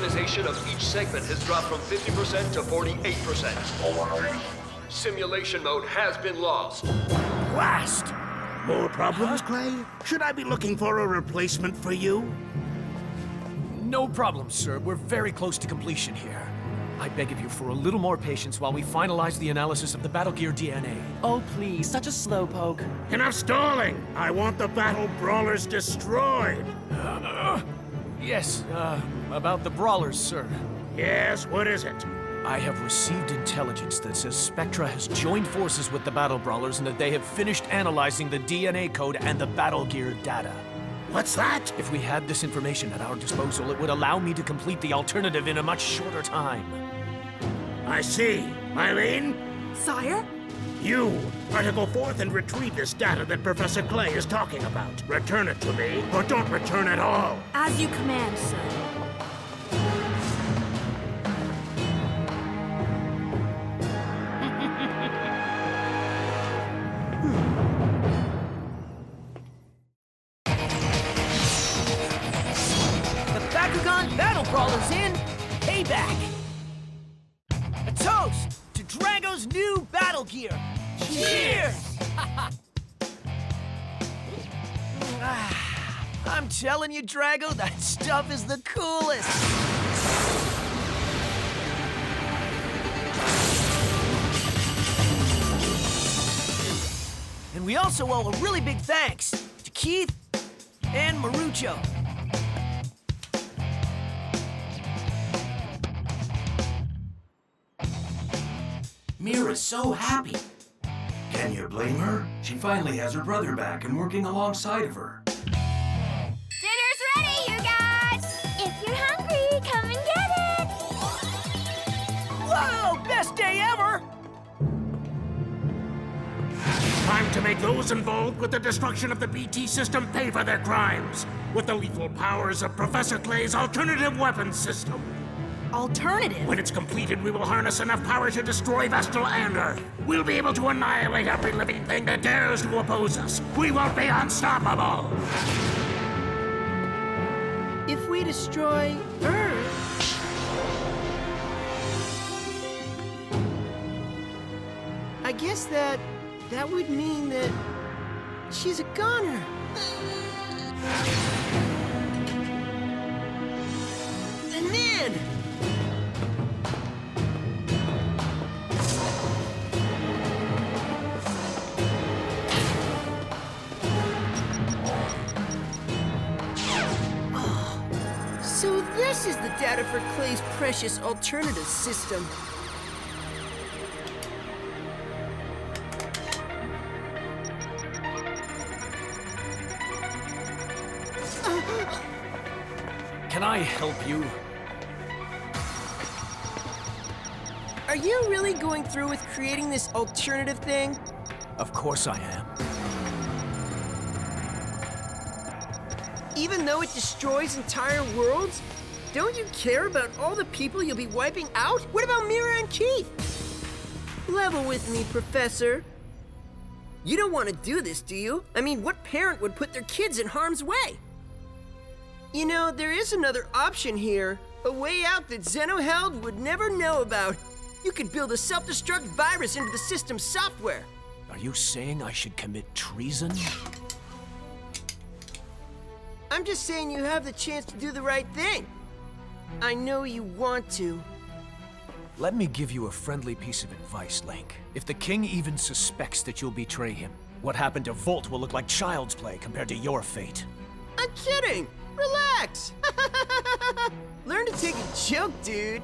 synchronization of each segment has dropped from 50% to 48%. Simulation mode has been lost. Blast! More problems, Clay? Should I be looking for a replacement for you? No problem, sir. We're very close to completion here. I beg of you for a little more patience while we finalize the analysis of the Battle Gear DNA. Oh, please, such a slowpoke. Enough stalling! I want the battle brawlers destroyed! Yes, about the brawlers, sir. Yes, what is it? I have received intelligence that says Spectra has joined forces with the battle brawlers and that they have finished analyzing the DNA code and the Battle Gear data. What's that? If we had this information at our disposal, it would allow me to complete the alternative in a much shorter time. I see. Eileen? Sire? You are to go forth and retrieve this data that Professor Clay is talking about. Return it to me, or don't return at all. As you command, sir. The Bakugan Battle Brawler's in. Payback. A toast to Drago's new Battle Gear. Cheers! I'm telling you, Drago, that stuff is the coolest. And we also owe a really big thanks to Keith and Marucho. Mira's so happy. Can you blame her? She finally has her brother back and working alongside of her. Dinner's ready, you guys! If you're hungry, come and get it! Whoa, best day ever! Time to make those involved with the destruction of the BT system pay for their crimes. With the lethal powers of Professor Clay's alternative weapons system. Alternative? When it's completed, we will harness enough power to destroy Vestal and Earth. We'll be able to annihilate every living thing that dares to oppose us. We won't be unstoppable. If we destroy Earth... I guess that would mean that she's a goner. And then... So this is the data for Clay's precious alternative system. Can I help you? Are you really going through with creating this alternative thing? Of course I am. Even though it destroys entire worlds? Don't you care about all the people you'll be wiping out? What about Mira and Keith? Level with me, Professor. You don't want to do this, do you? I mean, what parent would put their kids in harm's way? You know, there is another option here. A way out that Zenoheld would never know about. You could build a self-destruct virus into the system's software. Are you saying I should commit treason? I'm just saying you have the chance to do the right thing. I know you want to. Let me give you a friendly piece of advice, Link. If the king even suspects that you'll betray him, what happened to Volt will look like child's play compared to your fate. I'm kidding! Relax! Learn to take a joke, dude.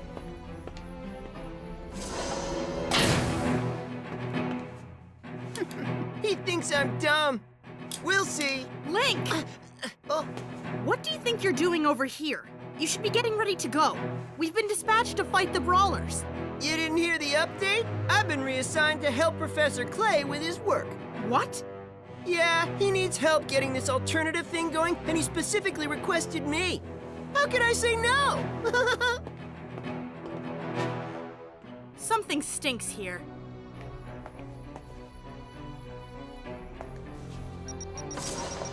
He thinks I'm dumb. We'll see. Link! What do you think you're doing over here? You should be getting ready to go. We've been dispatched to fight the brawlers. You didn't hear the update? I've been reassigned to help Professor Clay with his work. What? Yeah, he needs help getting this alternative thing going, and he specifically requested me. How could I say no? Something stinks here.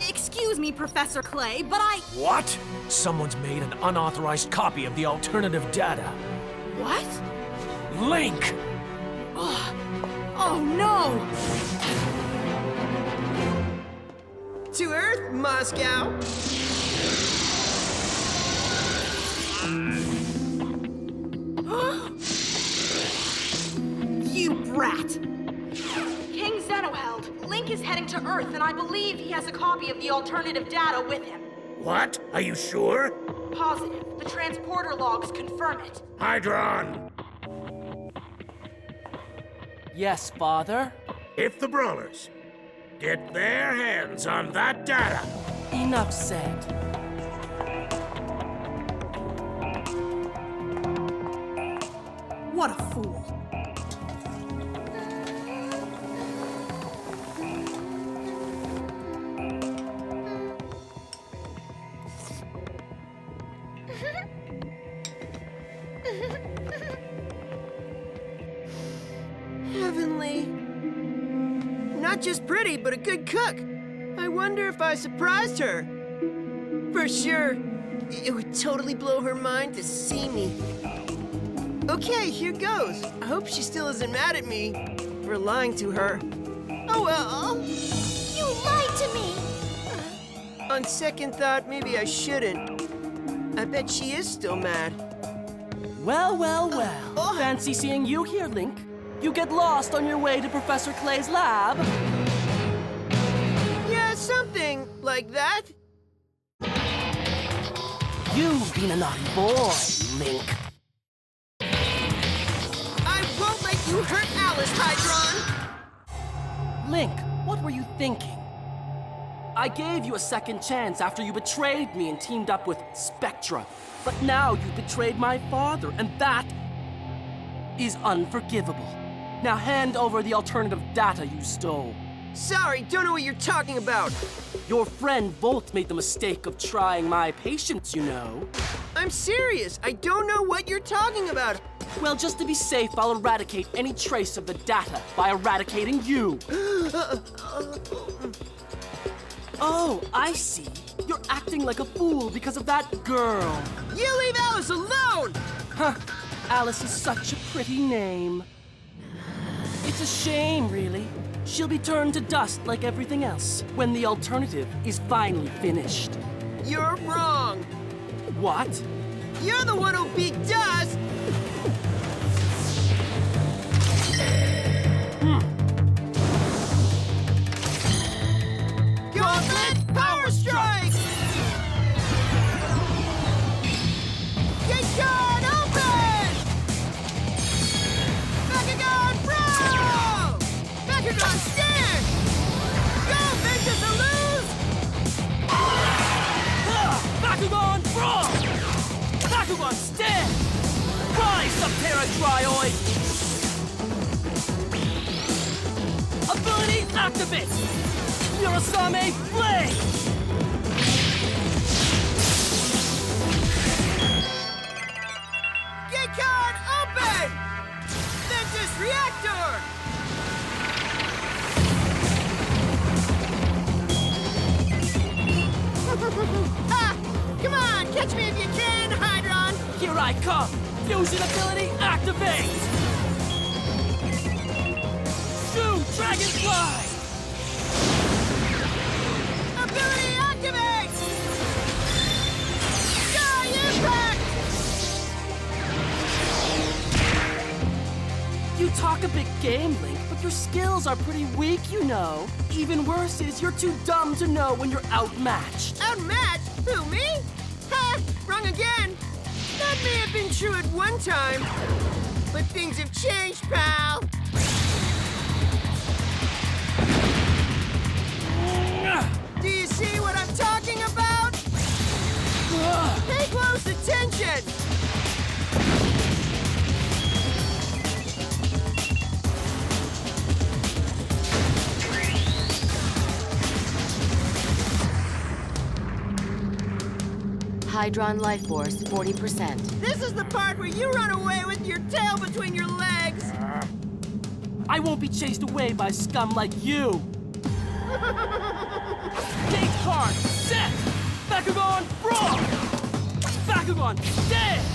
Excuse Excuse me, Professor Clay, but What? Someone's made an unauthorized copy of the alternative data. What? Link! Oh no! To Earth, Moscow. You brat! King Zenoheld, Link is heading to Earth, and I believe he has a copy of the alternative data with him. What? Are you sure? Positive. The transporter logs confirm it. Hydron! Yes, Father? If the Brawlers get their hands on that data, Enough said. What a fool. Heavenly. Not just pretty, but a good cook. I wonder if I surprised her. For sure. It would totally blow her mind to see me. Okay, here goes. I hope she still isn't mad at me for lying to her. Oh well. You lied to me! On second thought, maybe I shouldn't. I bet she is still mad. Well, well, well. Oh. Fancy seeing you here, Link. You get lost on your way to Professor Clay's lab. Yeah, something like that. You've been a naughty boy, Link. I won't let you hurt Alice, Hydron! Link, what were you thinking? I gave you a second chance after you betrayed me and teamed up with Spectra. But now you've betrayed my father, and that is unforgivable. Now hand over the alternative data you stole. Sorry, don't know what you're talking about. Your friend Volt made the mistake of trying my patience, you know. I'm serious. I don't know what you're talking about. Well, just to be safe, I'll eradicate any trace of the data by eradicating you. Oh, I see. You're acting like a fool because of that girl. You leave Alice alone! Huh. Alice is such a pretty name. It's a shame, really. She'll be turned to dust like everything else when the alternative is finally finished. You're wrong. What? You're the one who beat dust! Gauntlet Power Strike! Get shot open! Bakugan Pro! Bakugan Stand! Go, Vexos or lose! Bakugan Brawl! Bakugan Stand! Rise, Subterra Trioid! Ability activate! Murasame Blade! Get card open! Ventus Reactor! Ha! Come on, catch me if you can, Hydron! Here I come! Fusion ability activate! Shoot, Dragonfly! Ability activate! Sky Impact! You talk a big game, Link, but your skills are pretty weak, you know. Even worse is you're too dumb to know when you're outmatched. Outmatched? Who, me? Ha! Wrong again! That may have been true at one time, but things have changed, pal! Do you see what I'm talking about? Pay close attention! Hydron life force, 40%. This is the part where you run away with your tail between your legs! I won't be chased away by scum like you! Gate card, set! Bakugan, brawl! Bakugan, stand!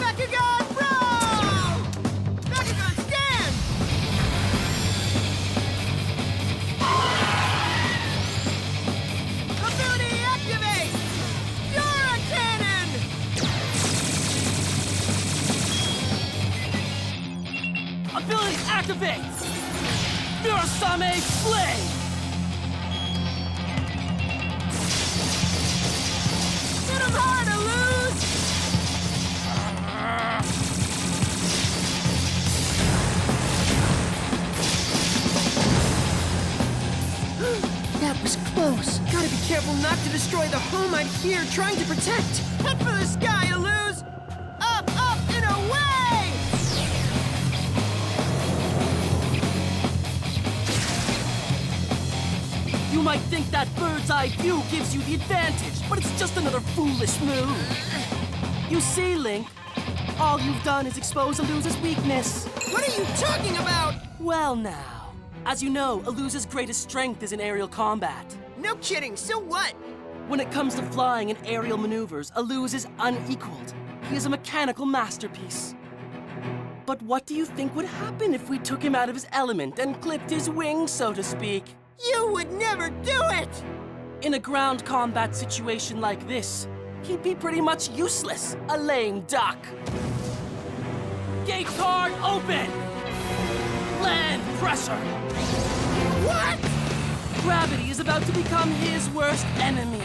Bakugan, brawl! Bakugan, stand! Ability activate! Dora Cannon! Ability activate! Murasame Blade! Hit him hard, Aluz! That was close. Gotta be careful not to destroy the home I'm here trying to protect. Head for the sky, Aluz! Up, up, and away! You might think that bird's eye view gives you the advantage, but it's just another foolish move. You see, Link, all you've done is expose Aluz's weakness. What are you talking about? Well now, as you know, Aluz's greatest strength is in aerial combat. No kidding, so what? When it comes to flying and aerial maneuvers, Aluz is unequaled. He is a mechanical masterpiece. But what do you think would happen if we took him out of his element and clipped his wings, so to speak? You would never do it! In a ground combat situation like this, he'd be pretty much useless, a lame duck. Gate card open! Land pressure! What? Gravity is about to become his worst enemy.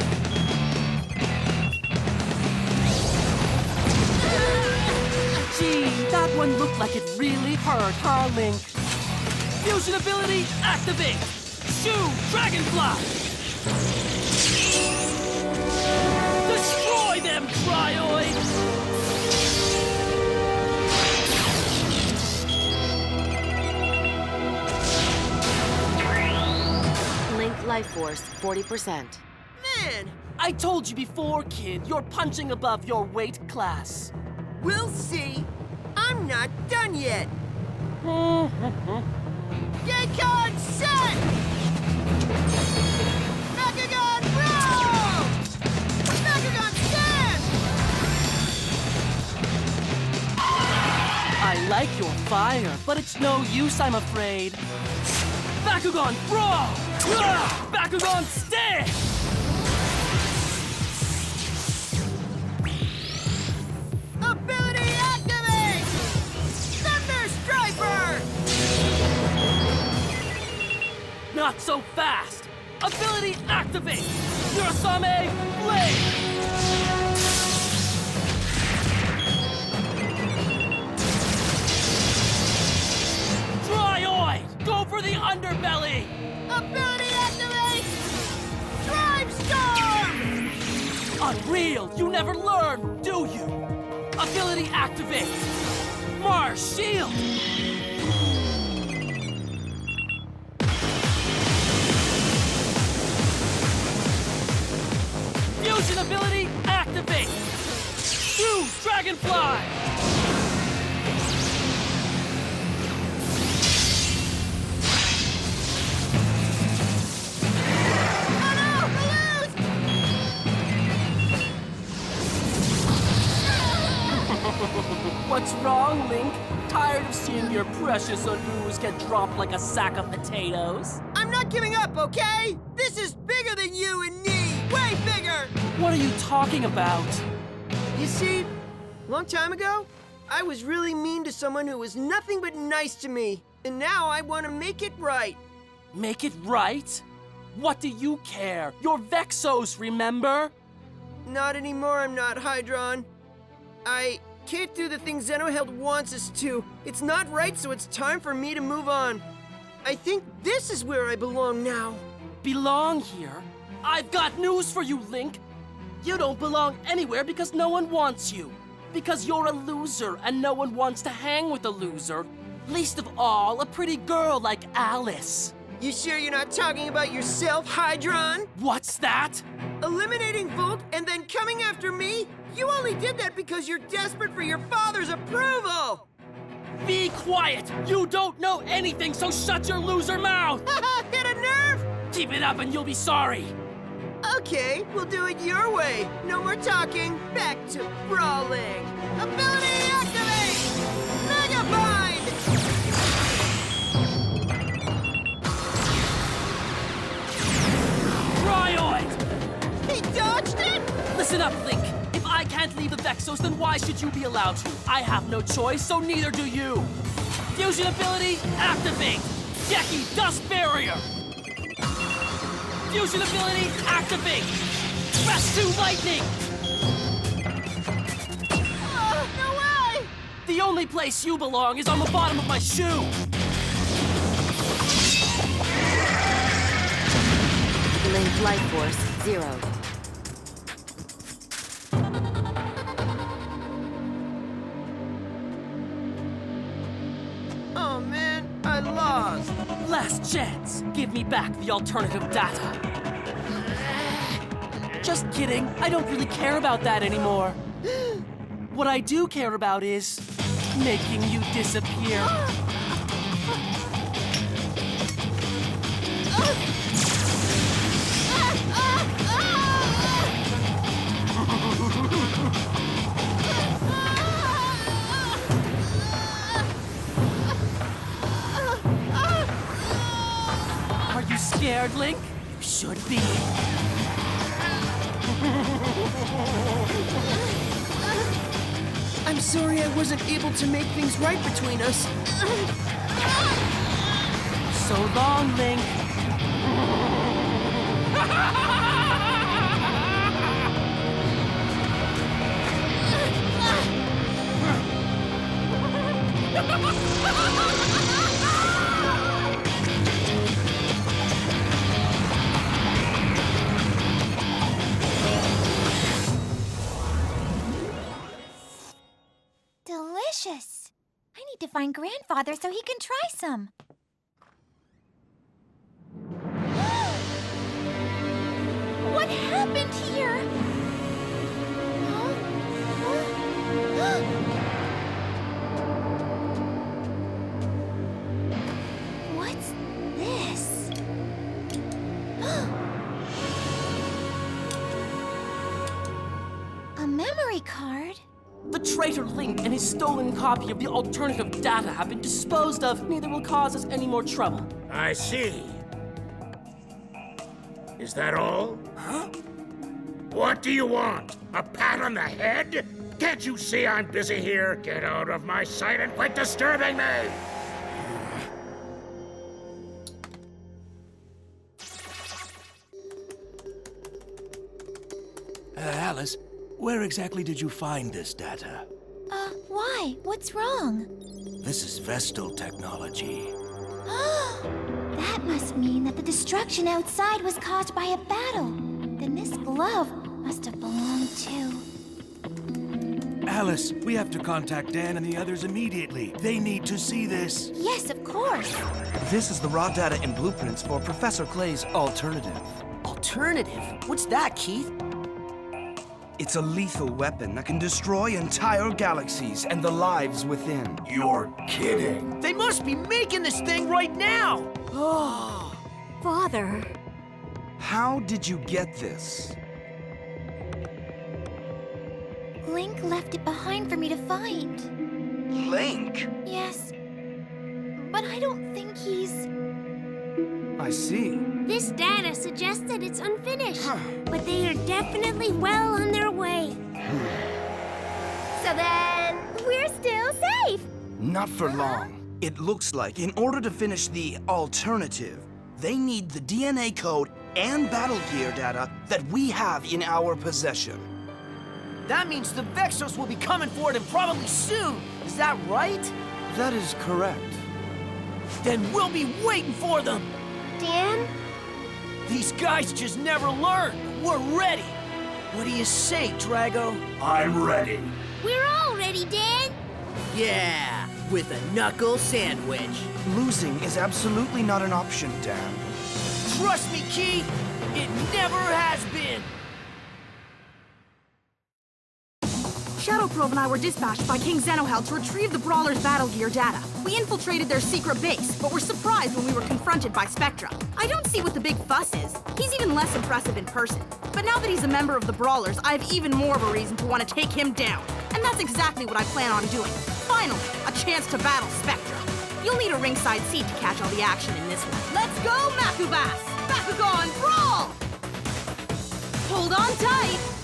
Gee, that one looked like it really hurt, huh, Link? Fusion ability activate! Shoo, Dragonfly! Destroy them, Trioid! Link life force 40%. Man, I told you before, kid, you're punching above your weight class. we'll see. I'm not done yet. Gate card set! Bakugan, roll! Bakugan, stand! I like your fire, but it's no use, I'm afraid. Bakugan, brawl! Bakugan, stand! Ability activate! Thunder Striper! Not so fast! Ability activate! Murasame Blade! Trioid! Go for the underbelly! Ability activate! Drive Storm! Unreal! You never learn, do you? Ability activate! Mars Shield! Fusion ability activate! Shoo, Dragonfly! Oh no! Aluz! What's wrong, Link? Tired of seeing your precious Aluz get dropped like a sack of potatoes? I'm not giving up, okay? This is bigger than you and me! Way bigger! What are you talking about? You see, long time ago, I was really mean to someone who was nothing but nice to me. And now I want to make it right. Make it right? What do you care? You're Vexos, remember? Not anymore, I'm not, Hydron. I can't do the things Zenoheld wants us to. It's not right, so it's time for me to move on. I think this is where I belong now. Belong here? I've got news for you, Link. You don't belong anywhere because no one wants you. Because you're a loser and no one wants to hang with a loser. Least of all, a pretty girl like Alice. You sure you're not talking about yourself, Hydron? What's that? Eliminating Volt and then coming after me? You only did that because you're desperate for your father's approval! Be quiet! You don't know anything, so shut your loser mouth! Hit a nerve? Keep it up and you'll be sorry. Okay, we'll do it your way. No more talking. Back to brawling. Ability activate! Mega Bind! Cryoid! He dodged it? Listen up, Link. If I can't leave the Vexos, then why should you be allowed to? I have no choice, so neither do you. Fusion ability, activate! Jackie, Dust Barrier! Fusion ability, activate! Press 2 Lightning! No way! The only place you belong is on the bottom of my shoe! Link life force 0. Oh man, I lost. Last chance! Give me back the alternative data. Just kidding. I don't really care about that anymore. What I do care about is making you disappear. Are you scared, Link? You should be. I'm sorry I wasn't able to make things right between us. So long, Link. Delicious. I need to find Grandfather so he can try some. What happened here? What's this? A memory card? The traitor Link and his stolen copy of the alternative data have been disposed of. Neither will cause us any more trouble. I see. Is that all? Huh? What do you want? A pat on the head? Can't you see I'm busy here? Get out of my sight and quit disturbing me! Alice, where exactly did you find this data? Why? What's wrong? This is Vestal technology. That must mean that the destruction outside was caused by a battle. Then this glove must have belonged to... Alice, we have to contact Dan and the others immediately. They need to see this. Yes, of course. This is the raw data and blueprints for Professor Clay's alternative. Alternative? What's that, Keith? It's a lethal weapon that can destroy entire galaxies and the lives within. You're kidding. They must be making this thing right now! Oh, Father. How did you get this? Link left it behind for me to find. Link? Yes. But I don't think he's... I see. This data suggests that it's unfinished, but they are definitely well on their way. So then, we're still safe. Not for long. It looks like in order to finish the alternative, they need the DNA code and battle gear data that we have in our possession. That means the Vexos will be coming for it and probably soon. Is that right? That is correct. Then we'll be waiting for them. Dan? These guys just never learn. We're ready. What do you say, Drago? I'm ready. We're all ready, Dan. Yeah, with a knuckle sandwich. Losing is absolutely not an option, Dan. Trust me, Keith, it never has been. Shadow Prove and I were dispatched by King Zenohel to retrieve the Brawlers' battle gear data. We infiltrated their secret base, but were surprised when we were confronted by Spectra. I don't see what the big fuss is. He's even less impressive in person. But now that he's a member of the Brawlers, I have even more of a reason to want to take him down. And that's exactly what I plan on doing. Finally, a chance to battle Spectra. You'll need a ringside seat to catch all the action in this one. Let's go, Makubas! Bakugan, brawl! Hold on tight!